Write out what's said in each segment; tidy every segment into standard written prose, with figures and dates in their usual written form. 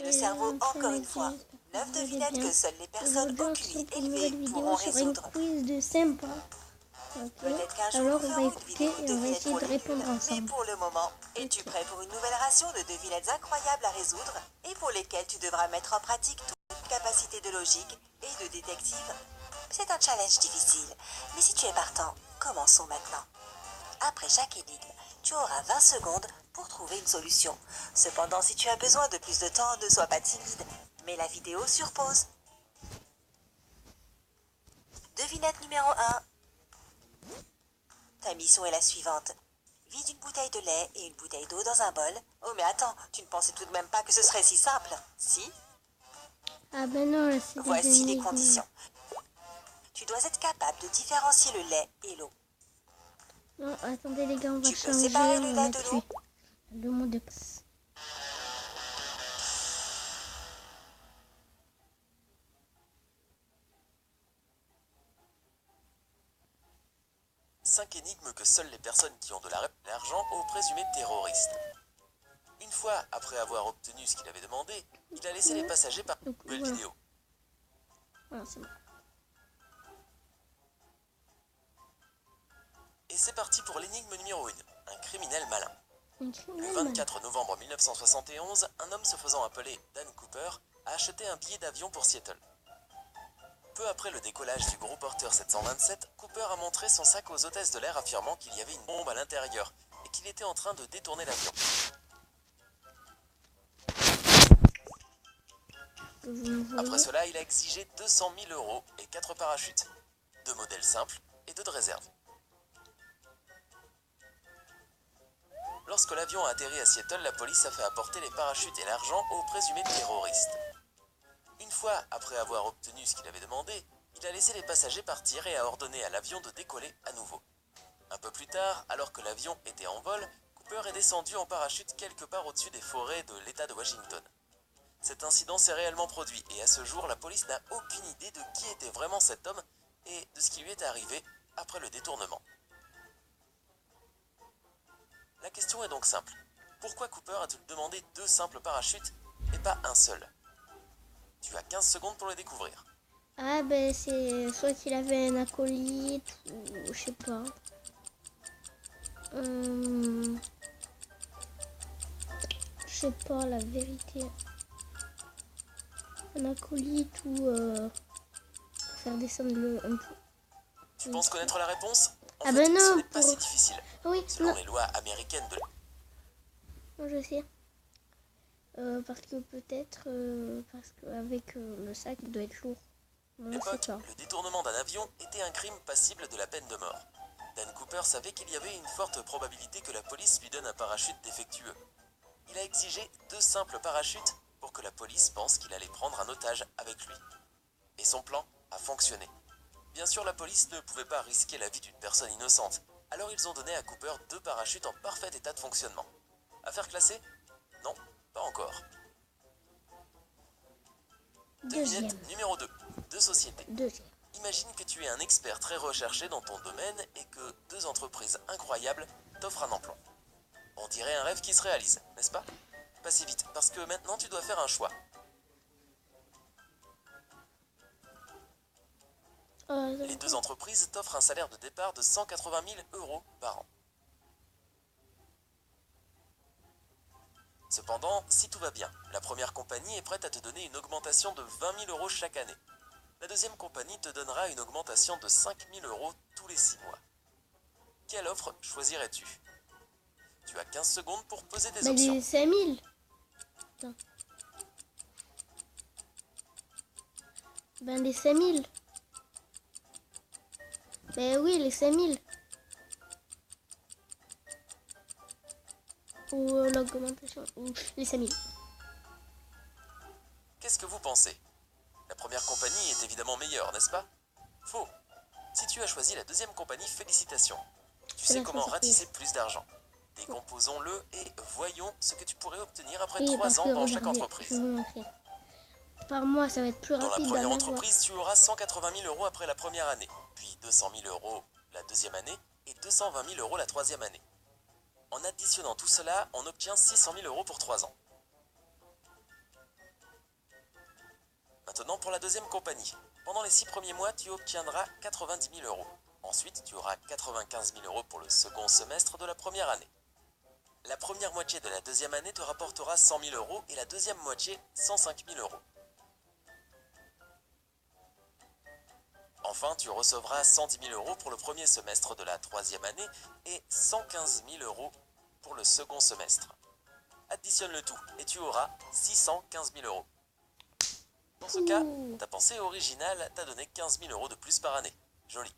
Et le cerveau, encore une fois. 9 devinettes que seules les personnes au QI élevé pourront résoudre. Quiz de sympa. Peut-être qu'un jour, Alors nous on va ferons une écouter vidéo et on va devinettes essayer pour de les nuls. répondre Mais ensemble. pour le moment, es-tu prêt pour une nouvelle ration de devinettes incroyables à résoudre et pour lesquelles tu devras mettre en pratique toute capacité de logique et de détective? C'est un challenge difficile, mais si tu es partant, commençons maintenant. Après chaque énigme, tu auras 20 secondes pour trouver une solution. Cependant, si tu as besoin de plus de temps, ne sois pas timide. Mets la vidéo sur pause. Devinette numéro 1. Ta mission est la suivante. Vide une bouteille de lait et une bouteille d'eau dans un bol. Oh mais attends, tu ne pensais tout de même pas que ce serait si simple, si? Ah ben non, là c'est des Voici les énigmes. conditions. Tu dois être capable de différencier le lait et l'eau. Non, attendez les gars, on va Tu peux changer, séparer on le va lait de mettre l'eau? le mot de... 5 énigmes que seules les personnes qui ont de l'argent ont présumé terroristes. Une fois après avoir obtenu ce qu'il avait demandé, il a laissé les passagers par une nouvelle vidéo. Voilà, c'est bon. Et c'est parti pour l'énigme numéro 1, un criminel malin. Une Le criminelle 24 novembre 1971, un homme se faisant appeler Dan Cooper a acheté un billet d'avion pour Seattle. Peu après le décollage du gros porteur 727, Cooper a montré son sac aux hôtesses de l'air affirmant qu'il y avait une bombe à l'intérieur et qu'il était en train de détourner l'avion. Après cela, il a exigé 200 000 € et 4 parachutes, 2 modèles simples et 2 de réserve. Lorsque l'avion a atterri à Seattle, la police a fait apporter les parachutes et l'argent aux présumés terroristes. Une fois après avoir obtenu ce qu'il avait demandé, il a laissé les passagers partir et a ordonné à l'avion de décoller à nouveau. Un peu plus tard, alors que l'avion était en vol, Cooper est descendu en parachute quelque part au-dessus des forêts de l'État de Washington. Cet incident s'est réellement produit et à ce jour, la police n'a aucune idée de qui était vraiment cet homme et de ce qui lui est arrivé après le détournement. La question est donc simple. Pourquoi Cooper a-t-il demandé 2 simples parachutes et pas un seul? Tu as 15 secondes pour le découvrir. Ah ben c'est soit qu'il avait un acolyte ou je sais pas. Je sais pas la vérité. Un acolyte ou pour faire descendre un peu. Tu penses connaître la réponse? En Ah fait, ben ce non, n'est pas si difficile. Oui, Selon non. les lois américaines de... Moi je sais. Parce que peut-être parce qu'avec le sac il doit être lourd. Moi, je sais l'époque, pas. le détournement d'un avion était un crime passible de la peine de mort. Dan Cooper savait qu'il y avait une forte probabilité que la police lui donne un parachute défectueux. Il a exigé 2 simples parachutes pour que la police pense qu'il allait prendre un otage avec lui. Et son plan a fonctionné. Bien sûr, la police ne pouvait pas risquer la vie d'une personne innocente, alors ils ont donné à Cooper 2 parachutes en parfait état de fonctionnement. Affaire classée? Non, pas encore. Deuxième. Devinette numéro 2. De société. Deuxième. Imagine que tu es un expert très recherché dans ton domaine et que 2 entreprises incroyables t'offrent un emploi. On dirait un rêve qui se réalise, n'est-ce pas? Passez vite, parce que maintenant tu dois faire un choix. Les 2 entreprises t'offrent un salaire de départ de 180 000 € par an. Cependant, si tout va bien, la première compagnie est prête à te donner une augmentation de 20 000 € chaque année. La deuxième compagnie te donnera une augmentation de 5 000 € tous les 6 mois. Quelle offre choisirais-tu? Tu as 15 secondes pour poser des options. Les 5000. Attends. Les 5000. Oui, les 5000. Ou l'augmentation. Ou les 5000. Qu'est-ce que vous pensez? La première compagnie est évidemment meilleure, n'est-ce pas? Faux. Si tu as choisi la deuxième compagnie, félicitations. Tu sais comment ratisser plus d'argent. Décomposons-le et voyons ce que tu pourrais obtenir après 3 ans dans chaque entreprise. Je vais vous montrer. Par mois, ça va être plus rapide. Dans la première entreprise, tu auras 180 000 € après la première année, puis 200 000 € la deuxième année et 220 000 € la troisième année. En additionnant tout cela, on obtient 600 000 € pour 3 ans. maintenant pour la deuxième compagnie. Pendant les 6 premiers mois, tu obtiendras 90 000 euros. Ensuite, tu auras 95 000 euros pour le second semestre de la première année. La première moitié de la deuxième année te rapportera 100 000 euros et la deuxième moitié 105 000 euros. Enfin, tu recevras 110 000 euros pour le premier semestre de la troisième année et 115 000 euros pour le second semestre. Additionne le tout et tu auras 615 000 euros. Dans ce cas, ta pensée originale t'a donné 15 000 euros de plus par année. Joli.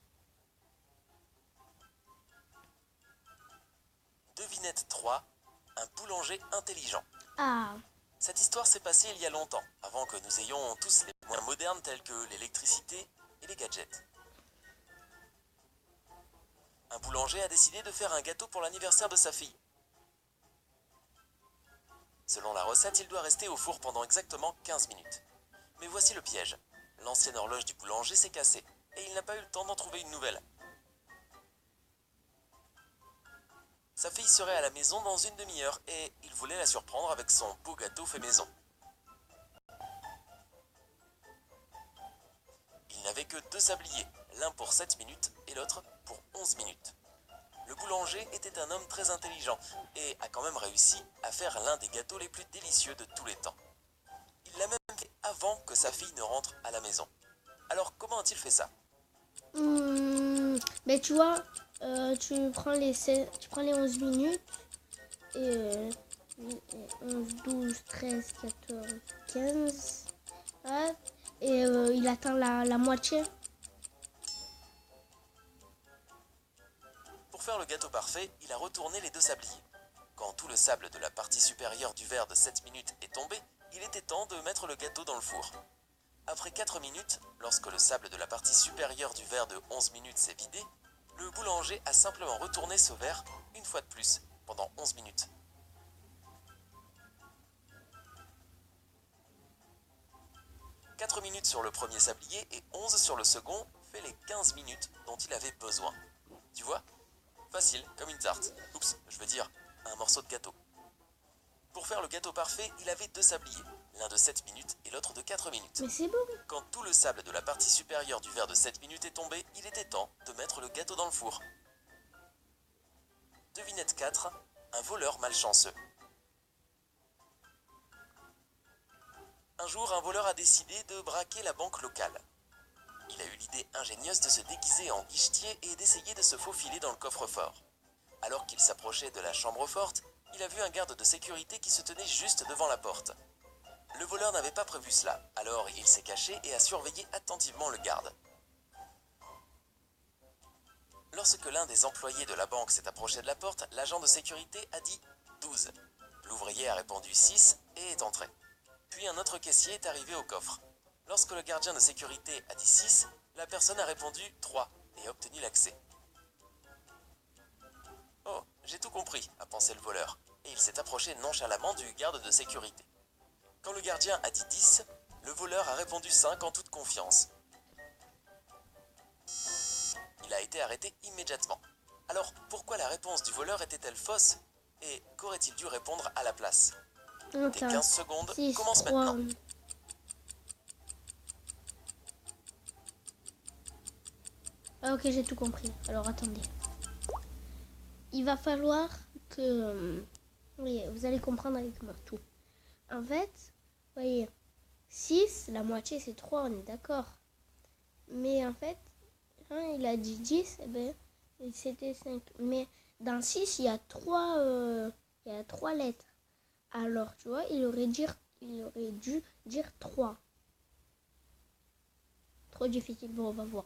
Devinette 3, un boulanger intelligent. Ah, Cette histoire s'est passée il y a longtemps, avant que nous ayons tous les moyens modernes tels que l'électricité et les gadgets. Un boulanger a décidé de faire un gâteau pour l'anniversaire de sa fille. Selon la recette, il doit rester au four pendant exactement 15 minutes. Mais voici le piège. L'ancienne horloge du boulanger s'est cassée, et il n'a pas eu le temps d'en trouver une nouvelle. Sa fille serait à la maison dans une demi-heure, et il voulait la surprendre avec son beau gâteau fait maison. Il n'avait que 2 sabliers, l'un pour 7 minutes et l'autre pour 11 minutes. Le boulanger était un homme très intelligent et a quand même réussi à faire l'un des gâteaux les plus délicieux de tous les temps. Il l'a même fait avant que sa fille ne rentre à la maison. Alors comment a-t-il fait ça? mais tu vois, tu prends tu prends les 11 minutes et 11, 12, 13, 14, 15. Ouais, et il atteint la moitié. Pour faire le gâteau parfait, il a retourné les 2 sabliers. Quand tout le sable de la partie supérieure du verre de 7 minutes est tombé, il était temps de mettre le gâteau dans le four. Après 4 minutes, lorsque le sable de la partie supérieure du verre de 11 minutes s'est vidé, le boulanger a simplement retourné ce verre une fois de plus, pendant 11 minutes. « 4 minutes sur le premier sablier et 11 sur le second fait les 15 minutes dont il avait besoin. Tu vois? Facile, comme une tarte. Oups, je veux dire, un morceau de gâteau. Pour faire le gâteau parfait, il avait 2 sabliers, l'un de 7 minutes et l'autre de 4 minutes. Mais c'est bon. Quand tout le sable de la partie supérieure du verre de 7 minutes est tombé, il était temps de mettre le gâteau dans le four. Devinette 4, un voleur malchanceux. Un jour, un voleur a décidé de braquer la banque locale. Il a eu l'idée ingénieuse de se déguiser en guichetier et d'essayer de se faufiler dans le coffre-fort. Alors qu'il s'approchait de la chambre forte, il a vu un garde de sécurité qui se tenait juste devant la porte. Le voleur n'avait pas prévu cela, alors il s'est caché et a surveillé attentivement le garde. Lorsque l'un des employés de la banque s'est approché de la porte, l'agent de sécurité a dit 12. L'ouvrier a répondu 6 et est entré. Puis un autre caissier est arrivé au coffre. Lorsque le gardien de sécurité a dit 6, la personne a répondu 3 et a obtenu l'accès. Oh, j'ai tout compris, a pensé le voleur, et il s'est approché nonchalamment du garde de sécurité. Quand le gardien a dit 10, le voleur a répondu 5 en toute confiance. Il a été arrêté immédiatement. Alors, pourquoi la réponse du voleur était-elle fausse? Et qu'aurait-il dû répondre à la place? Tes 15 secondes 6, commencent 3. maintenant. Ah, ok, j'ai tout compris. Alors, attendez. Il va falloir que... oui, vous allez comprendre avec moi tout. En fait, vous voyez, 6, la moitié, c'est 3, on est d'accord. Mais en fait, hein, il a dit 10, eh ben, c'était 5. Mais dans 6, il y a 3 lettres. Alors, tu vois, il aurait dû dire 3. Trop difficile, bon, on va voir.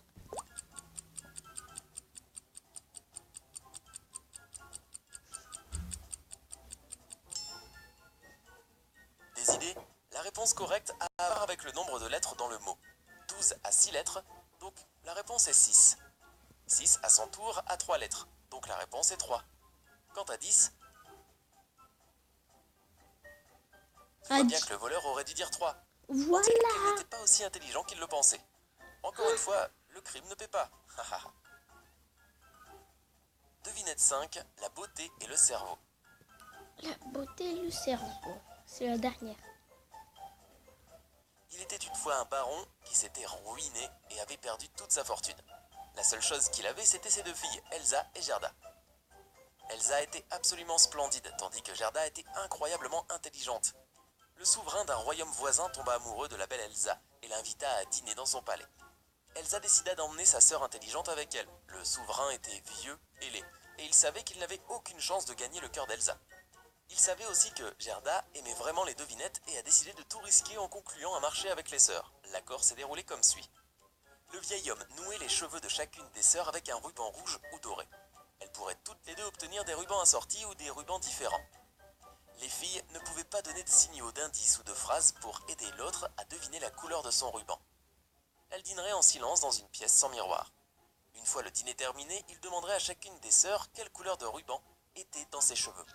Des idées? La réponse correcte a à voir avec le nombre de lettres dans le mot. 12 a 6 lettres, donc la réponse est 6. 6 à son tour a 3 lettres, donc la réponse est 3. Quant à 10, tu vois bien que le voleur aurait dû dire 3. On dirait Voilà. qu'il n'était pas aussi intelligent qu'il le pensait. Encore une fois, le crime ne paie pas. Devinette 5, la beauté et le cerveau. La beauté et le cerveau. C'est la dernière. Il était une fois un baron qui s'était ruiné et avait perdu toute sa fortune. La seule chose qu'il avait, c'était ses deux filles, Elsa et Gerda. Elsa était absolument splendide, tandis que Gerda était incroyablement intelligente. Le souverain d'un royaume voisin tomba amoureux de la belle Elsa et l'invita à dîner dans son palais. Elsa décida d'emmener sa sœur intelligente avec elle. Le souverain était vieux et laid, et il savait qu'il n'avait aucune chance de gagner le cœur d'Elsa. Il savait aussi que Gerda aimait vraiment les devinettes et a décidé de tout risquer en concluant un marché avec les sœurs. L'accord s'est déroulé comme suit. Le vieil homme nouait les cheveux de chacune des sœurs avec un ruban rouge ou doré. Elles pourraient toutes les deux obtenir des rubans assortis ou des rubans différents. Les filles ne pouvaient pas donner de signaux, d'indices ou de phrases pour aider l'autre à deviner la couleur de son ruban. Elles dîneraient en silence dans une pièce sans miroir. Une fois le dîner terminé, il demanderait à chacune des sœurs quelle couleur de ruban était dans ses cheveux.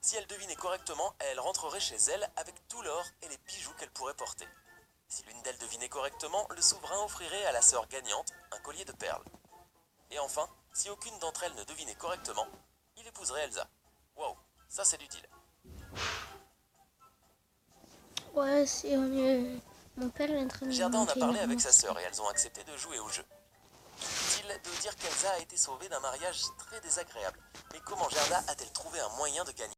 Si elle devinait correctement, elle rentrerait chez elle avec tout l'or et les bijoux qu'elle pourrait porter. Si l'une d'elles devinait correctement, le souverain offrirait à la sœur gagnante un collier de perles. Et enfin, si aucune d'entre elles ne devinait correctement, il épouserait Elsa. Waouh, ça c'est du deal. Ouais, c'est mon père est en train de Gerda en a monter parlé une avec sa montre. sœur et elles ont accepté de jouer au jeu. Inutile de dire qu'Elsa a été sauvée d'un mariage très désagréable. Mais comment Gerda a-t-elle trouvé un moyen de gagner ?